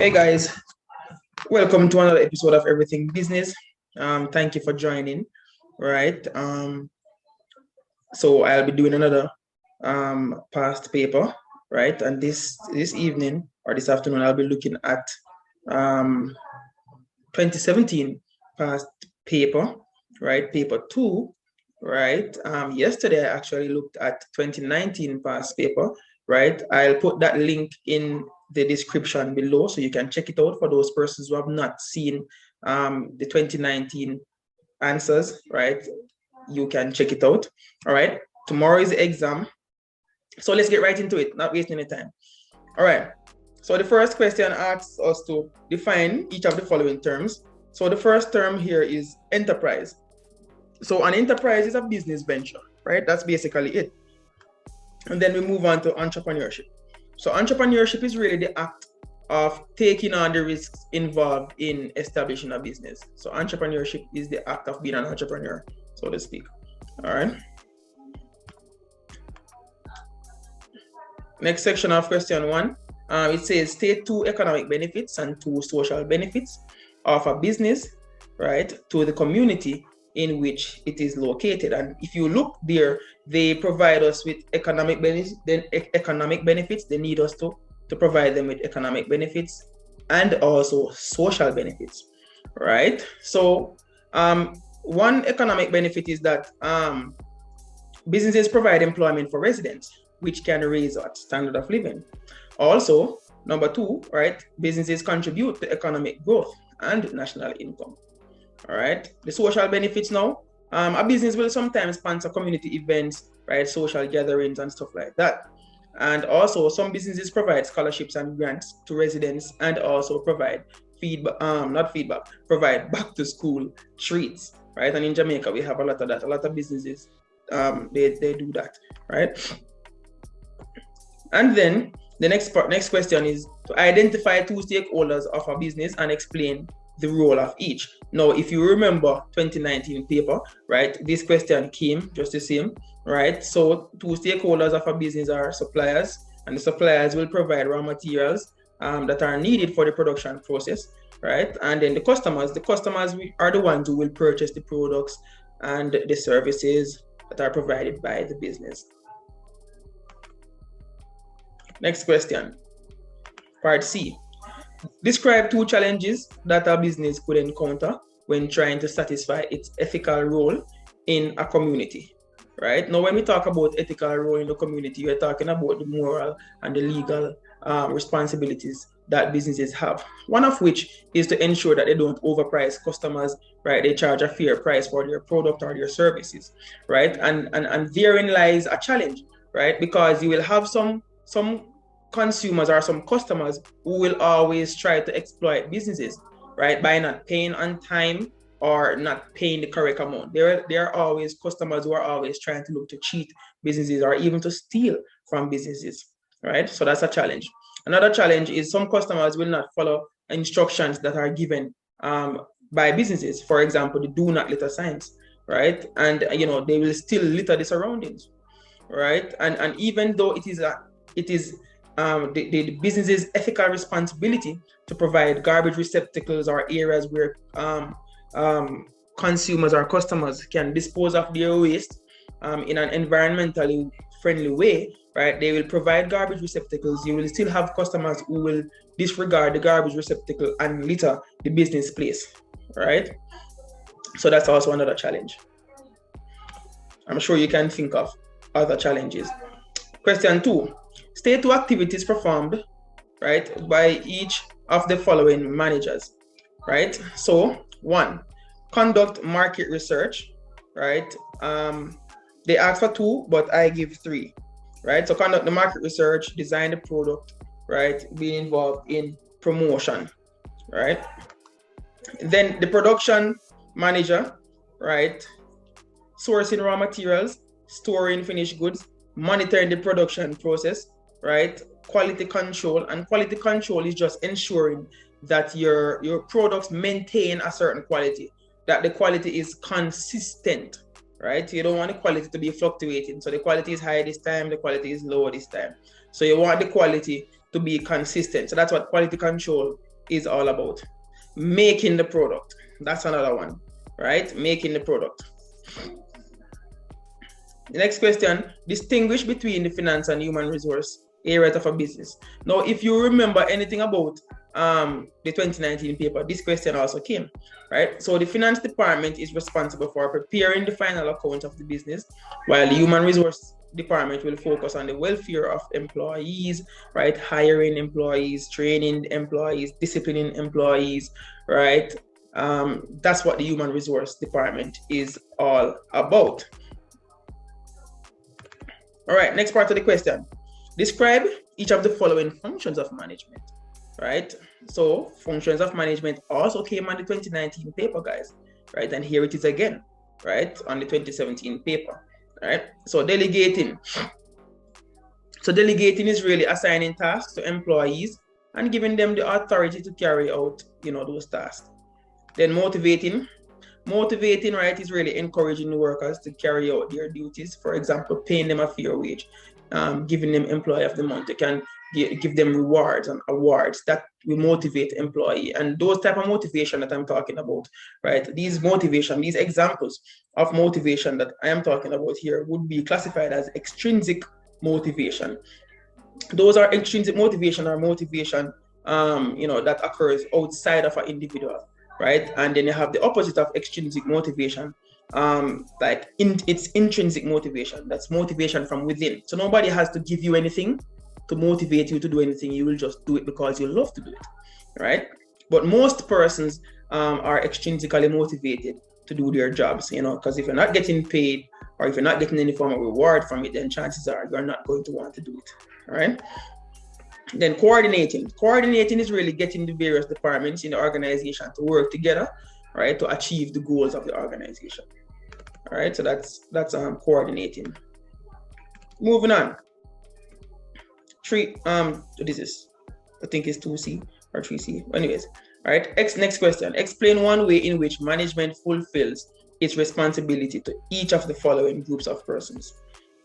Hey guys, welcome to another episode of Everything Business. Thank you for joining. Right. So I'll be doing another past paper, right? And this evening or this afternoon, I'll be looking at 2017 past paper, right? Paper two, right? Yesterday I actually looked at 2019 past paper, right? I'll put that link in the description below so you can check it out for those persons who have not seen the 2019 answers, right? You can check it out. All right. Tomorrow is the exam. So let's get right into it, not wasting any time. All right. So the first question asks us to define each of the following terms. So the first term here is enterprise. So an enterprise is a business venture, right? That's basically it. And then we move on to entrepreneurship. So entrepreneurship is really the act of taking on the risks involved in establishing a business. So entrepreneurship is the act of being an entrepreneur, so to speak. All right. Next section of question one. It says state two economic benefits and two social benefits of a business, right, to the community in which it is located. And if you look there, they provide us with economic benefits. Then economic benefits, they need us to provide them with economic benefits and also social benefits, right? So one economic benefit is that businesses provide employment for residents, which can raise our standard of living. Also, number two, right, businesses contribute to economic growth and national income. All right, the social benefits now, a business will sometimes sponsor community events, right, social gatherings and stuff like that. And also some businesses provide scholarships and grants to residents and also provide provide back to school treats, right? And in Jamaica, we have a lot of that. A lot of businesses, they do that, right? And then the next question is to identify two stakeholders of a business and explain the role of each. Now, if you remember 2019 paper, right, this question came just the same, right? So two stakeholders of a business are suppliers, and the suppliers will provide raw materials that are needed for the production process, right? And then the customers are the ones who will purchase the products and the services that are provided by the business. Next question, part C. Describe two challenges that a business could encounter when trying to satisfy its ethical role in a community, right? Now, when we talk about ethical role in the community, we're talking about the moral and the legal responsibilities that businesses have. One of which is to ensure that they don't overprice customers, right? They charge a fair price for their product or their services, right? And therein lies a challenge, right? Because you will have some consumers or some customers who will always try to exploit businesses, right, by not paying on time or not paying the correct amount. There are always customers who are always trying to look to cheat businesses or even to steal from businesses, right? So that's a challenge. Another challenge is some customers will not follow instructions that are given by businesses. For example, the do not litter signs, right? And they will still litter the surroundings, right? And even though it is the business's ethical responsibility to provide garbage receptacles or areas where consumers or customers can dispose of their waste in an environmentally friendly way, right? They will provide garbage receptacles. You will still have customers who will disregard the garbage receptacle and litter the business place, right? So that's also another challenge. I'm sure you can think of other challenges. Question 2. State two activities performed, right, by each of the following managers, right? So 1, conduct market research, right? They ask for 2, but I give 3, right? So conduct the market research, design the product, right? Being involved in promotion, right? Then the production manager, right? Sourcing raw materials, storing finished goods, monitoring the production process, right? Quality control, and quality control is just ensuring that your products maintain a certain quality, that the quality is consistent, right? You don't want the quality to be fluctuating. So the quality is high this time, the quality is low this time. So you want the quality to be consistent. So that's what quality control is all about. Making the product. That's another one, right? Making the product. The next question, distinguish between the finance and human resource areas of a business. Now, if you remember anything about the 2019 paper, this question also came, right? So the finance department is responsible for preparing the final account of the business, while the human resource department will focus on the welfare of employees, right? Hiring employees, training employees, disciplining employees, right? That's what the human resource department is all about. All right, next part of the question. Describe each of the following functions of management, right? So functions of management also came on the 2019 paper, guys, right? And here it is again, right? On the 2017 paper, right? So delegating. So delegating is really assigning tasks to employees and giving them the authority to carry out, those tasks. Then motivating, right, is really encouraging the workers to carry out their duties. For example, paying them a fair wage, giving them employee of the month. You can give them rewards and awards that will motivate employee. And those type of motivation that I'm talking about, right? These examples of motivation that I am talking about here would be classified as extrinsic motivation. Those are extrinsic motivation or motivation, that occurs outside of an individual, right? And then you have the opposite of extrinsic motivation, it's intrinsic motivation. That's motivation from within. So nobody has to give you anything to motivate you to do anything. You will just do it because you love to do it, right? But most persons are extrinsically motivated to do their jobs, because if you're not getting paid or if you're not getting any form of reward from it, then chances are you're not going to want to do it, all right? Then coordinating. Coordinating is really getting the various departments in the organization to work together, right, to achieve the goals of the organization. All right, so that's coordinating. Moving on. This is, I think it's 2C or 3C. Anyways, all right. Next question. Explain one way in which management fulfills its responsibility to each of the following groups of persons,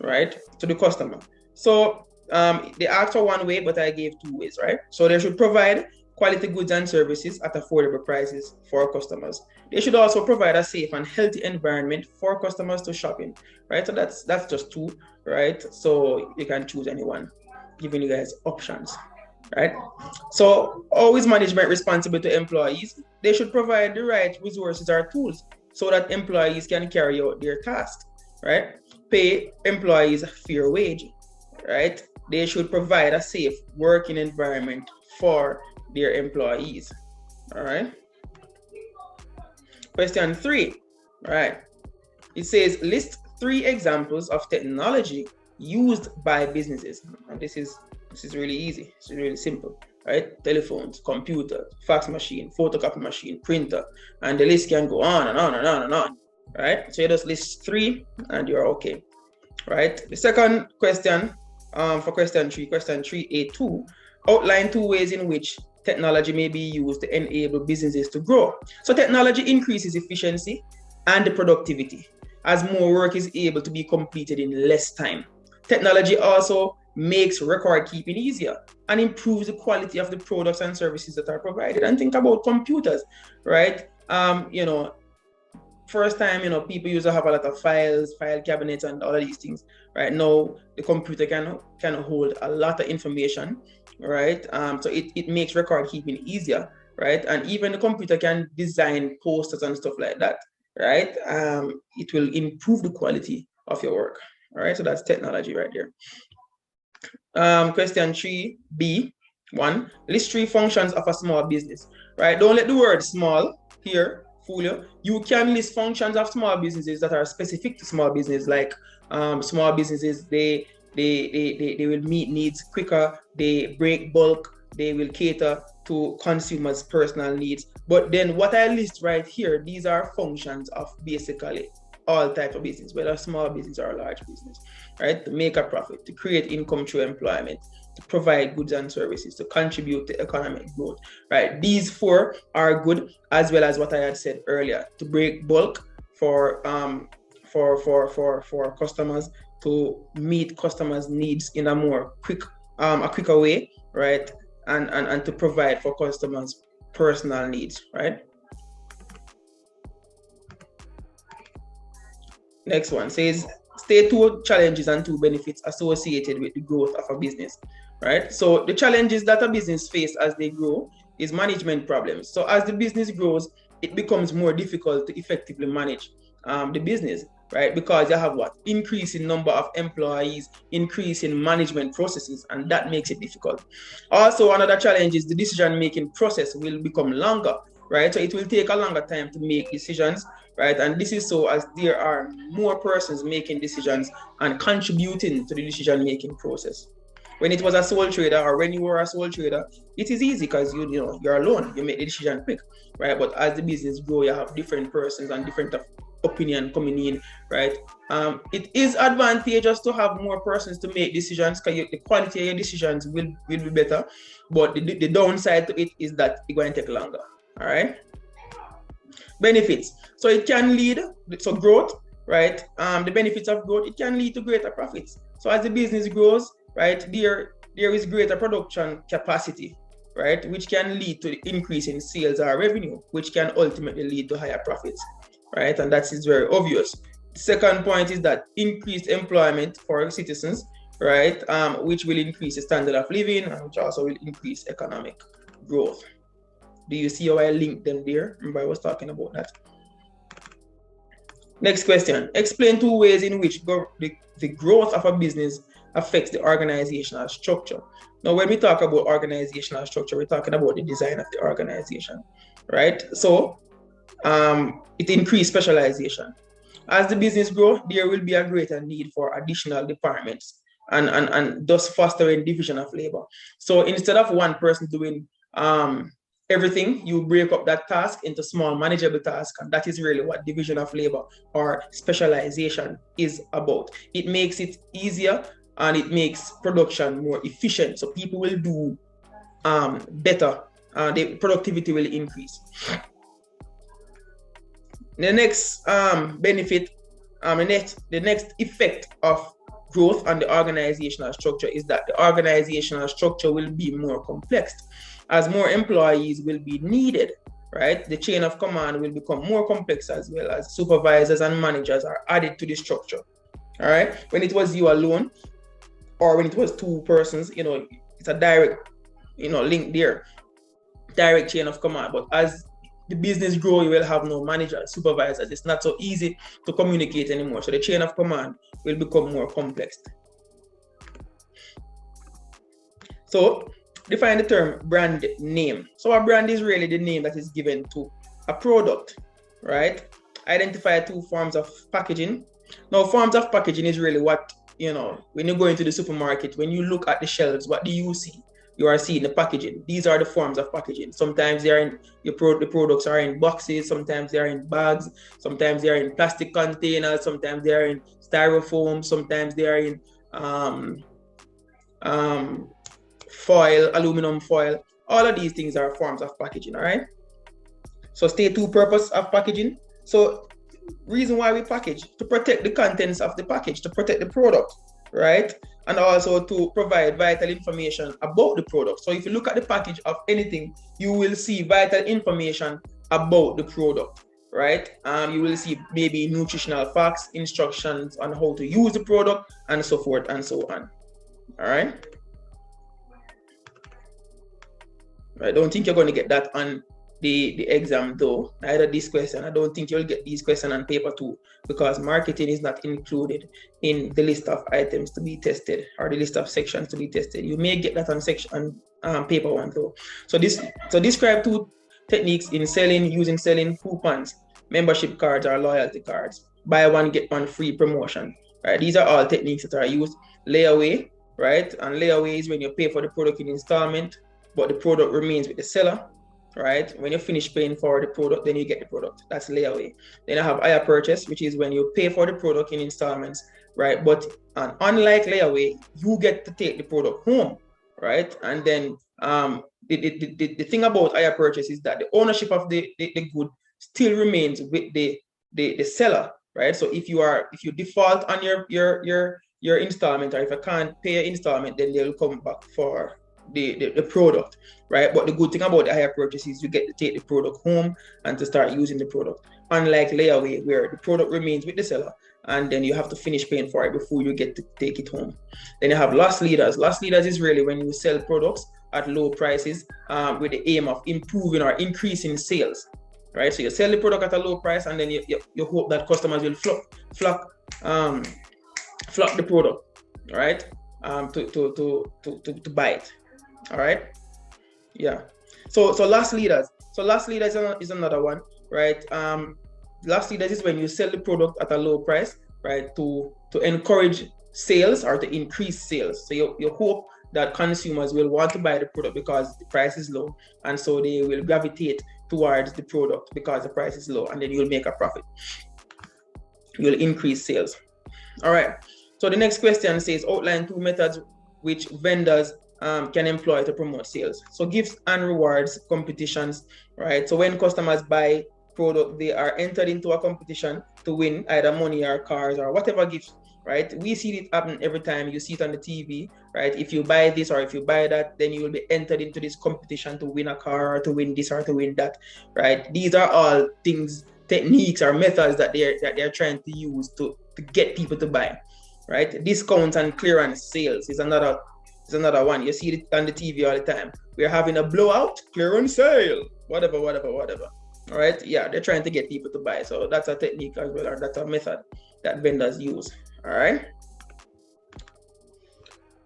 right? To the customer. So they asked for one way, but I gave 2 ways, right? So they should provide quality goods and services at affordable prices for customers. They should also provide a safe and healthy environment for customers to shop in, right? So that's just 2, right? So you can choose anyone, giving you guys options, right? So always management responsible to employees. They should provide the right resources or tools so that employees can carry out their tasks, right? Pay employees a fair wage, right? They should provide a safe working environment for their employees, all right? Question 3, right? It says, list 3 examples of technology used by businesses. And this is really easy. It's really simple, right? Telephones, computer, fax machine, photocopy machine, printer, and the list can go on and on and on and on, right? So you just list 3 and you're okay, right? The second question, for question 3A2, outline 2 ways in which technology may be used to enable businesses to grow. So technology increases efficiency and the productivity as more work is able to be completed in less time. Technology also makes record keeping easier and improves the quality of the products and services that are provided. And think about computers, right? First time, people used to have a lot of files, file cabinets, and all of these things. Right now, the computer can hold a lot of information, right? So it makes record keeping easier, right? And even the computer can design posters and stuff like that, right? It will improve the quality of your work, all right? So that's technology right there. Question 3B1, list 3 functions of a small business, right? Don't let the word small here fool you. You can list functions of small businesses that are specific to small business, like small businesses, they will meet needs quicker, they break bulk, they will cater to consumers' personal needs. But then what I list right here, these are functions of basically all types of business, whether small business or large business, right? To make a profit, to create income through employment, to provide goods and services, to contribute to economic growth, right? These 4 are good, as well as what I had said earlier, to break bulk for customers, to meet customers' needs in a more quicker way, right? And to provide for customers personal needs, right? Next one says, state 2 challenges and 2 benefits associated with the growth of a business, right? So the challenges that a business faces as they grow is management problems. So as the business grows, it becomes more difficult to effectively manage the business, right? Because you have what? Increase in number of employees, increase in management processes, and that makes it difficult. Also, another challenge is the decision-making process will become longer, right? So it will take a longer time to make decisions, right? And this is so as there are more persons making decisions and contributing to the decision-making process. When it was a sole trader, or when you were a sole trader, it is easy because you're alone. You make the decision quick, right? But as the business grow, you have different persons and different opinion coming in, right? It is advantageous to have more persons to make decisions because the quality of your decisions will be better. But the downside to it is that it's going to take longer. All right. Benefits. So it can lead, so growth, right? The benefits of growth, it can lead to greater profits. So as the business grows, right, there is greater production capacity, right, which can lead to the increase in sales or revenue, which can ultimately lead to higher profits, right? And that is very obvious. The second point is that increased employment for citizens, right, which will increase the standard of living and which also will increase economic growth. Do you see how I linked them there? Remember I was talking about that. Next question. Explain 2 ways in which the growth of a business affects the organizational structure. Now, when we talk about organizational structure, we're talking about the design of the organization, right? So it increases specialization. As the business grows, there will be a greater need for additional departments and thus fostering division of labor. So instead of one person doing everything, you break up that task into small manageable tasks, and that is really what division of labor or specialization is about. It makes it easier and it makes production more efficient, so people will do better. The productivity will increase. The next benefit, the next effect of growth on the organizational structure is that the organizational structure will be more complex. As more employees will be needed, right, the chain of command will become more complex, as well as supervisors and managers are added to the structure. All right. When it was you alone, or when it was 2 persons, it's a direct, link there, direct chain of command. But as the business grow, you will have no managers, supervisors. It's not so easy to communicate anymore. So the chain of command will become more complex. So define the term brand name. So a brand is really the name that is given to a product, right? Identify 2 forms of packaging. Now, forms of packaging is really what, when you go into the supermarket, when you look at the shelves, what do you see? You are seeing the packaging. These are the forms of packaging. Sometimes they are in the products are in boxes, sometimes they are in bags, sometimes they are in plastic containers, sometimes they are in styrofoam, sometimes they are in foil, aluminum foil. All of these things are forms of packaging, all right? So state 2 purpose of packaging. So reason why we package, to protect the contents of the package, to protect the product, right? And also to provide vital information about the product. So if you look at the package of anything, you will see vital information about the product, right? You will see maybe nutritional facts, instructions on how to use the product, and so forth and so on. All right? I don't think you're going to get that on the exam though. Either this question, I don't think you'll get these questions on paper 2, because marketing is not included in the list of items to be tested or the list of sections to be tested. You may get that on paper 1 though. So describe 2 techniques in selling coupons, membership cards or loyalty cards, buy 1 get 1 free promotion, right? These are all techniques that are used. Layaway, right? And layaway is when you pay for the product in installment, but the product remains with the seller, right? When you finish paying for the product, then you get the product. That's layaway. Then I have hire purchase, which is when you pay for the product in installments, right? But unlike layaway, you get to take the product home, right? And then the thing about hire purchase is that the ownership of the good still remains with the seller, right? So if you default on your installment, or if I can't pay your installment, then they'll come back for the product, right? But the good thing about the hire purchase is you get to take the product home and to start using the product. Unlike layaway, where the product remains with the seller and then you have to finish paying for it before you get to take it home. Then you have loss leaders. Loss leaders is really when you sell products at low prices with the aim of improving or increasing sales, right? So you sell the product at a low price and then you hope that customers will flock the product, right? To buy it. All right. Yeah. So loss leaders. So loss leaders is another one, right? Loss leaders is when you sell the product at a low price, right? To encourage sales or to increase sales. So you hope that consumers will want to buy the product because the price is low, and so they will gravitate towards the product because the price is low, and then you'll make a profit. You'll increase sales. All right. So the next question says, outline 2 methods which vendors can employ to promote sales. So gifts and rewards competitions, right? So when customers buy product, they are entered into a competition to win either money or cars or whatever gifts, right? We see it happen every time. You see it on the TV, right? If you buy this or if you buy that, then you will be entered into this competition to win a car or to win this or to win that, right? These are all things, techniques or methods that they're trying to use to get people to buy, right? Discounts and clearance sales is another one. You see it on the TV all the time. We're having a blowout clearance sale, whatever. All right. Yeah, they're trying to get people to buy. So that's a technique as well, or that's a method that vendors use. All right.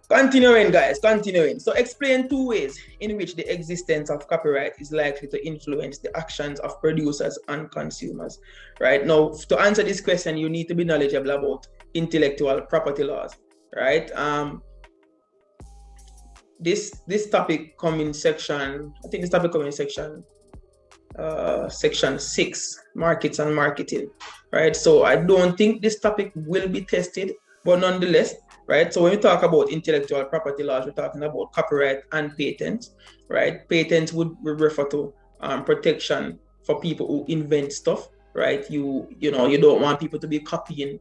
Continuing, guys. So explain 2 ways in which the existence of copyright is likely to influence the actions of producers and consumers. Right. Now, to answer this question, you need to be knowledgeable about intellectual property laws. Right. This topic come in section, I think this topic come in section 6, markets and marketing, right? So I don't think this topic will be tested, but nonetheless, right? So when we talk about intellectual property laws, we're talking about copyright and patents, right? Patents would refer to protection for people who invent stuff, right? You don't want people to be copying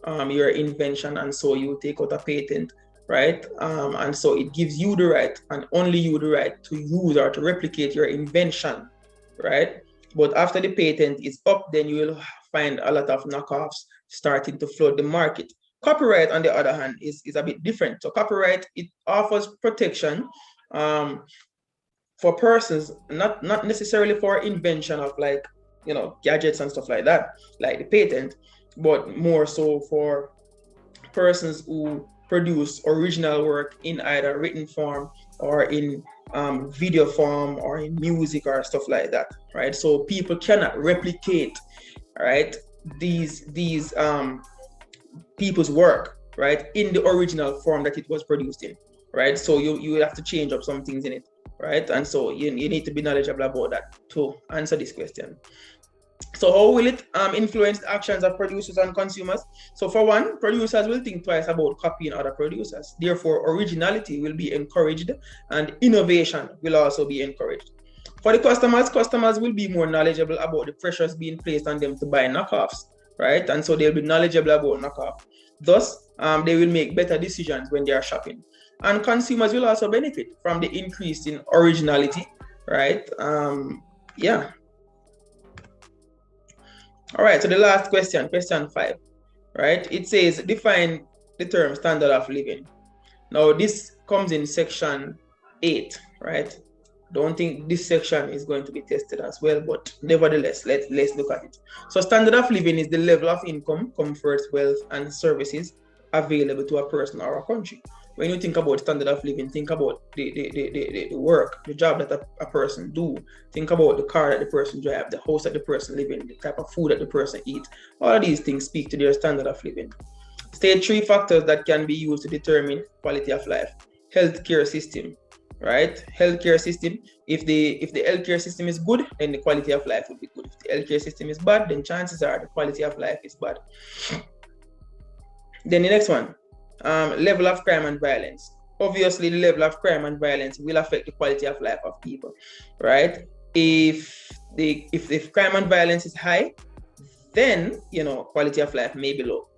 your invention, and so you take out a patent, right? And so it gives you the right, and only you the right, to use or to replicate your invention, right? But after the patent is up, then you will find a lot of knockoffs starting to flood the market. Copyright, on the other hand, is a bit different. So copyright, it offers protection for persons, not necessarily for invention of gadgets and stuff like that, like the patent, but more so for persons who produce original work in either written form or in video form or in music or stuff like that, right? So people cannot replicate, right, these people's work, right, in the original form that it was produced in, right? So you have to change up some things in it, right? And so you need to be knowledgeable about that to answer this question. So how will it influence the actions of producers and consumers? So for one, producers will think twice about copying other producers. Therefore, originality will be encouraged and innovation will also be encouraged. For the customers will be more knowledgeable about the pressures being placed on them to buy knockoffs, right? And so they'll be knowledgeable about knockoff. Thus, they will make better decisions when they are shopping. And consumers will also benefit from the increase in originality, right? Yeah. All right, so the last question 5, right? It says, define the term standard of living. Now, this comes in section 8, right? Don't think this section is going to be tested as well, but nevertheless, let's look at it. So standard of living is the level of income, comfort, wealth, and services available to a person or a country. When you think about standard of living, think about the work, the job that a person do. Think about the car that the person drive, the house that the person live in, the type of food that the person eat. All of these things speak to their standard of living. State 3 factors that can be used to determine quality of life. Healthcare system, right? Healthcare system. If the healthcare system is good, then the quality of life will be good. If the healthcare system is bad, then chances are the quality of life is bad. Then the next one. Level of crime and violence. Obviously, the level of crime and violence will affect the quality of life of people, right? If crime and violence is high, then quality of life may be low.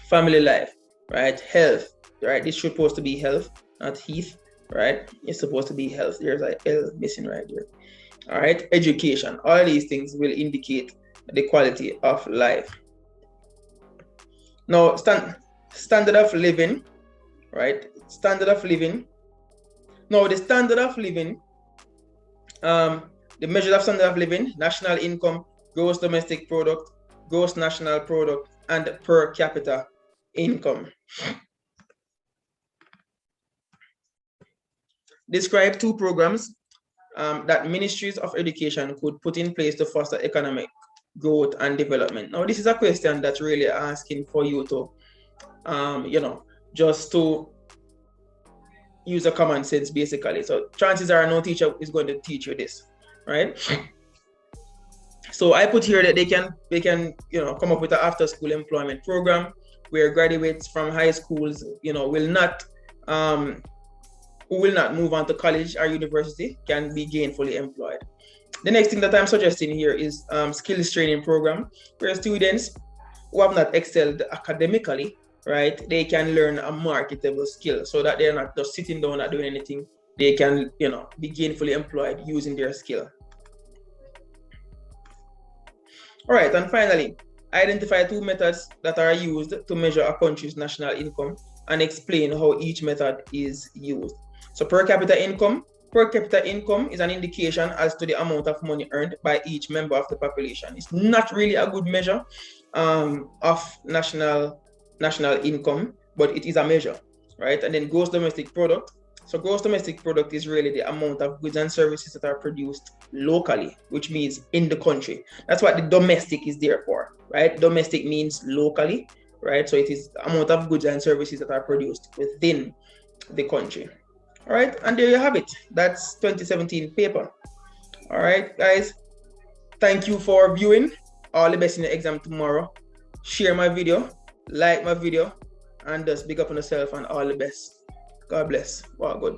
Family life, right? Health, right? This should supposed to be health, not heath, right? It's supposed to be health. There's a L missing right there. All right, education. All of these things will indicate the quality of life. Now, standard of living, right? Standard of living. Now, the standard of living, the measures of standard of living, national income, gross domestic product, gross national product, and per capita income. Describe 2 programs that ministries of education could put in place to foster economic growth and development. Now, this is a question that's really asking for you to, just to use a common sense, basically. So chances are no teacher is going to teach you this, right? So I put here that they can come up with an after-school employment program where graduates from high schools, will not move on to college or university can be gainfully employed. The next thing that I'm suggesting here is skills training program where students who have not excelled academically, right, they can learn a marketable skill so that they're not just sitting down not doing anything. They can, be gainfully employed using their skill. All right, and finally, identify 2 methods that are used to measure a country's national income and explain how each method is used. So per capita income is an indication as to the amount of money earned by each member of the population. It's not really a good measure of national income, but it is a measure, right? And then gross domestic product. So gross domestic product is really the amount of goods and services that are produced locally, which means in the country. That's what the domestic is there for, right? Domestic means locally, right? So it is the amount of goods and services that are produced within the country. All right, and there you have it. That's 2017 paper. All right, guys. Thank you for viewing. All the best in the exam tomorrow. Share my video, like my video, and just big up on yourself and all the best. God bless. Wow, good.